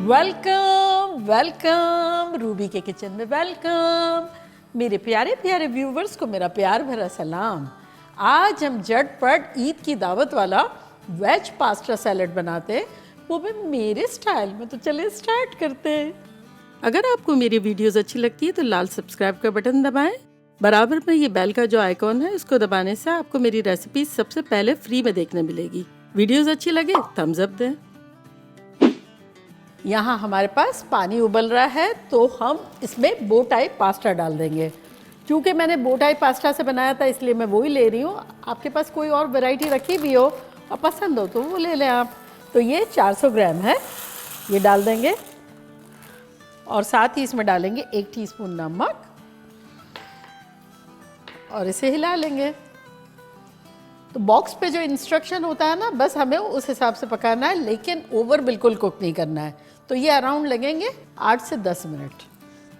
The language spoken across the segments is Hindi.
वेलकम वेलकम रूबी के किचन में वेलकम। मेरे प्यारे प्यारे व्यूवर्स को मेरा प्यार भरा सलाम। आज हम झटपट ईद की दावत वाला वेज पास्ता सैलेड बनाते हैं, वो भी मेरे स्टाइल में। तो चलिए स्टार्ट करते हैं। अगर आपको मेरी वीडियोस अच्छी लगती है तो लाल सब्सक्राइब का बटन दबाएं। बराबर में ये बेल का जो आइकॉन है उसको दबाने से आपको मेरी रेसिपी सबसे पहले फ्री में देखने मिलेगी। वीडियोस अच्छी लगे थम्स अप दें। यहाँ हमारे पास पानी उबल रहा है तो हम इसमें बो टाइप पास्ता डाल देंगे। क्योंकि मैंने बो टाइप पास्ता से बनाया था इसलिए मैं वही ले रही हूँ। आपके पास कोई और वैरायटी रखी भी हो और पसंद हो तो वो ले लें आप। तो ये 400 ग्राम है, ये डाल देंगे। और साथ ही इसमें डालेंगे 1 टीस्पून नमक और इसे हिला लेंगे। तो बॉक्स पे जो इंस्ट्रक्शन होता है ना, बस हमें उस हिसाब से पकाना है, लेकिन ओवर बिल्कुल कुक नहीं करना है। तो ये अराउंड लगेंगे 8 से 10 मिनट।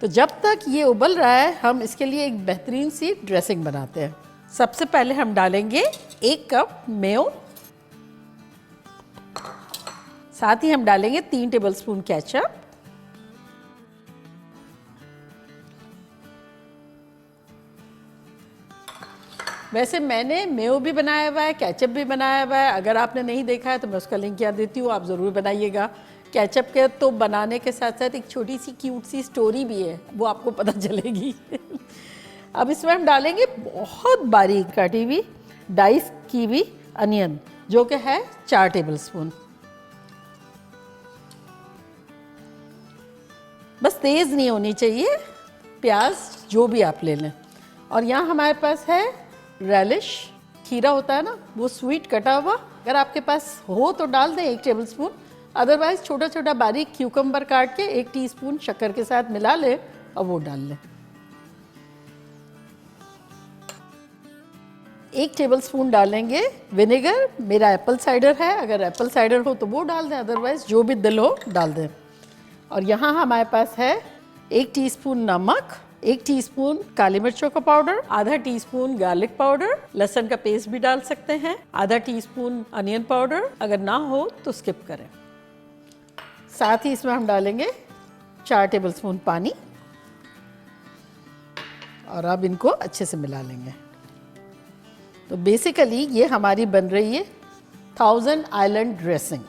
तो जब तक ये उबल रहा है हम इसके लिए एक बेहतरीन सी ड्रेसिंग बनाते हैं। सबसे पहले हम डालेंगे 1 कप मेयो, साथ ही हम डालेंगे 3 टेबलस्पून केचप, वैसे मैंने मेयो भी बनाया हुआ है, केचप भी बनाया हुआ है। अगर आपने नहीं देखा है तो मैं उसका लिंक यहाँ देती हूँ, आप ज़रूर बनाइएगा। केचप के तो बनाने के साथ साथ एक छोटी सी क्यूट सी स्टोरी भी है, वो आपको पता चलेगी। अब इसमें हम डालेंगे बहुत बारीक काटी हुई डाइस की हुई अनियन, जो कि है 4 टेबलस्पून। बस तेज़ नहीं होनी चाहिए, प्याज जो भी आप ले लें। और यहाँ हमारे पास है रेलिश, खीरा होता है ना, वो स्वीट कटा हुआ। अगर आपके पास हो तो डाल दें 1 टेबलस्पून, अदरवाइज छोटा छोटा बारीक क्यूकम्बर काट के 1 टीस्पून शक्कर के साथ मिला ले और वो डाल लें। 1 टेबलस्पून डालेंगे विनेगर, मेरा एप्पल साइडर है, अगर एप्पल साइडर हो तो वो डाल दें, अदरवाइज जो भी दिल हो डाल दें। और यहाँ हमारे पास है 1 टीस्पून नमक, 1 टीस्पून काली मिर्चों का पाउडर, आधा टीस्पून गार्लिक पाउडर, लहसुन का पेस्ट भी डाल सकते हैं, आधा टीस्पून अनियन पाउडर, अगर ना हो तो स्किप करें। साथ ही इसमें हम डालेंगे 4 टेबलस्पून पानी और अब इनको अच्छे से मिला लेंगे। तो बेसिकली ये हमारी बन रही है 1000 आइलैंड ड्रेसिंग।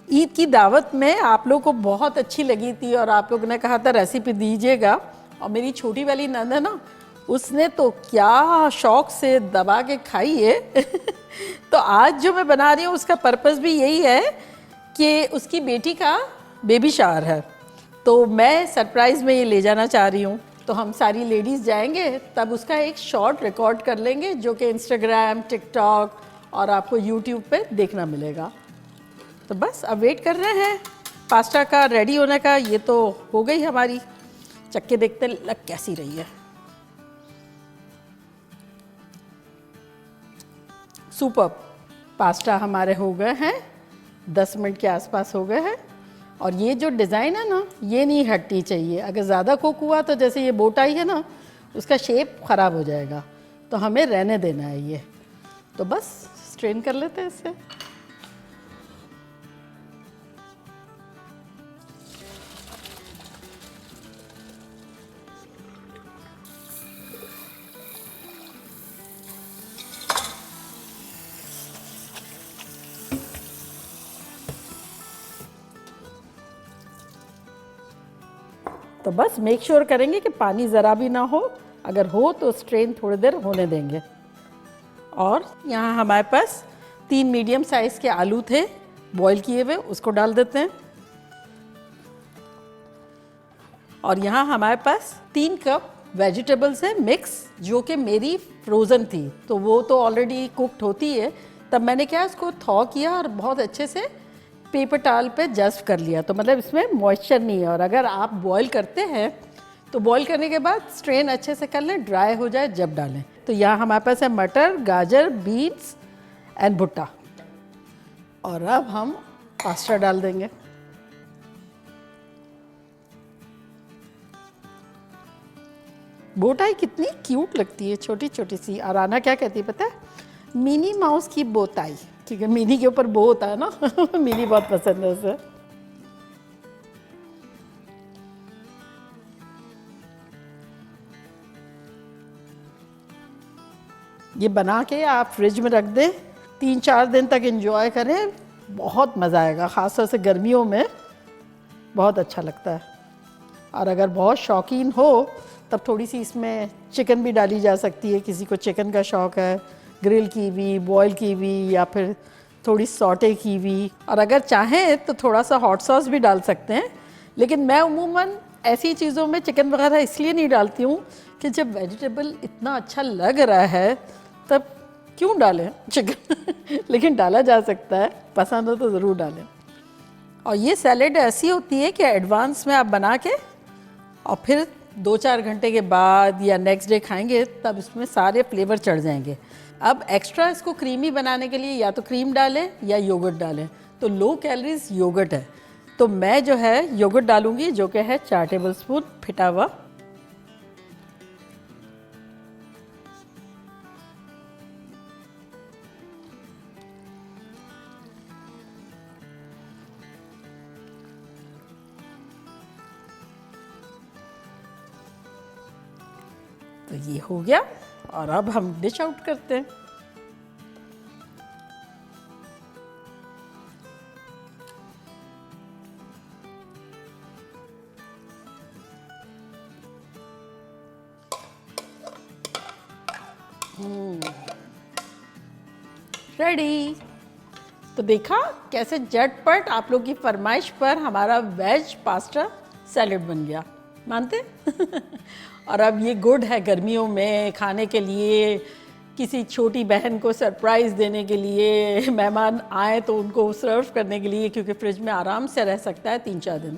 ईद की दावत में आप लोगों को बहुत अच्छी लगी थी और आप लोगों ने कहा था रेसिपी दीजिएगा। और मेरी छोटी वाली नंद है ना, उसने तो क्या शौक से दबा के खाई है। तो आज जो मैं बना रही हूँ उसका पर्पस भी यही है कि उसकी बेटी का बेबी शावर है, तो मैं सरप्राइज़ में ये ले जाना चाह रही हूँ। तो हम सारी लेडीज़ जाएंगे, तब उसका एक शॉर्ट रिकॉर्ड कर लेंगे जो कि इंस्टाग्राम, टिकटॉक और आपको यूट्यूब पे देखना मिलेगा। तो बस अब वेट कर रहे हैं पास्ता का रेडी होने का। ये तो हो गई हमारी, चक्के देखते लग कैसी रही है। सुपर पास्ता हमारे हो गए हैं, 10 मिनट के आसपास हो गए हैं। और ये जो डिज़ाइन है ना, ये नहीं हटनी चाहिए। अगर ज़्यादा कुक हुआ तो जैसे ये बोटाई है ना, उसका शेप ख़राब हो जाएगा, तो हमें रहने देना है ये। तो बस स्ट्रेन कर लेते हैं इससे। तो बस मेक श्योर करेंगे कि पानी ज़रा भी ना हो, अगर हो तो स्ट्रेन थोड़ी देर होने देंगे। और यहाँ हमारे पास 3 मीडियम साइज़ के आलू थे बॉईल किए हुए, उसको डाल देते हैं। और यहाँ हमारे पास 3 कप वेजिटेबल्स है मिक्स, जो कि मेरी फ्रोज़न थी, तो वो तो ऑलरेडी कुकड होती है। तब मैंने क्या उसको थॉ किया और बहुत अच्छे से पेपर टाल पे जस्ट कर लिया, तो मतलब इसमें मॉइस्चर नहीं है। और अगर आप बॉईल करते हैं तो बॉईल करने के बाद स्ट्रेन अच्छे से कर लें, ड्राई हो जाए जब डालें। तो यहाँ हमारे पास है मटर, गाजर, बीन्स एंड भुट्टा। और अब हम पास्ता डाल देंगे। बोटाई कितनी क्यूट लगती है, छोटी छोटी सी। और आना क्या कहती है पता है, मिनी माउस की बोताई। ठीक है, मिनी के ऊपर बो होता है ना। मिनी बहुत पसंद है उसे। ये बना के आप फ्रिज में रख दें, 3-4 दिन तक एंजॉय करें, बहुत मज़ा आएगा। ख़ासतौर से गर्मियों में बहुत अच्छा लगता है। और अगर बहुत शौकीन हो तब थोड़ी सी इसमें चिकन भी डाली जा सकती है। किसी को चिकन का शौक़ है, ग्रिल की हुई, बॉयल की हुई, या फिर थोड़ी सॉटे की हुई। और अगर चाहें तो थोड़ा सा हॉट सॉस भी डाल सकते हैं, लेकिन मैं उमूमन ऐसी चीज़ों में चिकन वगैरह इसलिए नहीं डालती हूँ कि जब वेजिटेबल इतना अच्छा लग रहा है तब क्यों डालें चिकन लेकिन डाला जा सकता है, पसंद हो तो ज़रूर डालें। और ये सैलेड ऐसी होती है कि एडवांस में आप बना के और फिर 2-4 घंटे के बाद या नेक्स्ट डे खाएंगे तब इसमें सारे फ्लेवर चढ़ जाएंगे। अब एक्स्ट्रा इसको क्रीमी बनाने के लिए या तो क्रीम डालें या योगर्ट डालें, तो लो कैलोरीज योगर्ट है, तो मैं जो है योगर्ट डालूंगी, जो कि है 4 टेबलस्पून फिटा हुआ। तो ये हो गया और अब हम डिश आउट करते हैं। रेडी। तो देखा कैसे झटपट आप लोग की फरमाइश पर हमारा वेज पास्ता सैलेड बन गया, मानते और अब ये गुड है गर्मियों में खाने के लिए, किसी छोटी बहन को सरप्राइज़ देने के लिए, मेहमान आए तो उनको सर्व करने के लिए, क्योंकि फ्रिज में आराम से रह सकता है 3-4 दिन।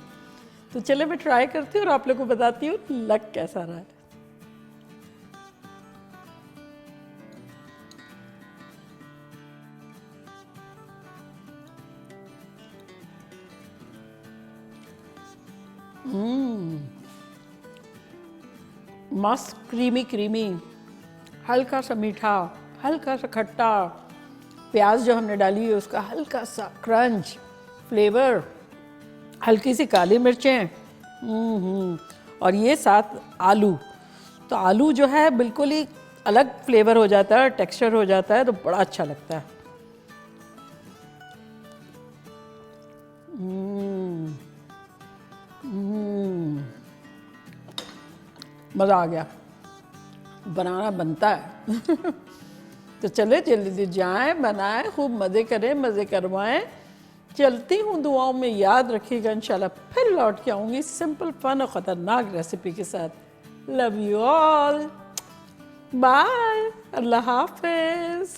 तो चले मैं ट्राई करती हूँ और आप लोग को बताती हूँ लग कैसा रहा है। मस्त क्रीमी क्रीमी, हल्का सा मीठा, हल्का सा खट्टा, प्याज जो हमने डाली है उसका हल्का सा क्रंच फ्लेवर, हल्की सी काली मिर्चें, और ये साथ आलू। तो आलू जो है बिल्कुल ही अलग फ्लेवर हो जाता है, टेक्सचर हो जाता है, तो बड़ा अच्छा लगता है। मज़ा आ गया, बनाना बनता है तो चले जल्दी जाएं, बनाएं, खूब मज़े करें, मज़े करवाएं। चलती हूँ, दुआओं में याद रखिएगा। इंशाल्लाह फिर लौट के आऊँगी सिंपल फन और ख़तरनाक रेसिपी के साथ। लव यू ऑल, बाय, अल्लाह हाफिज़।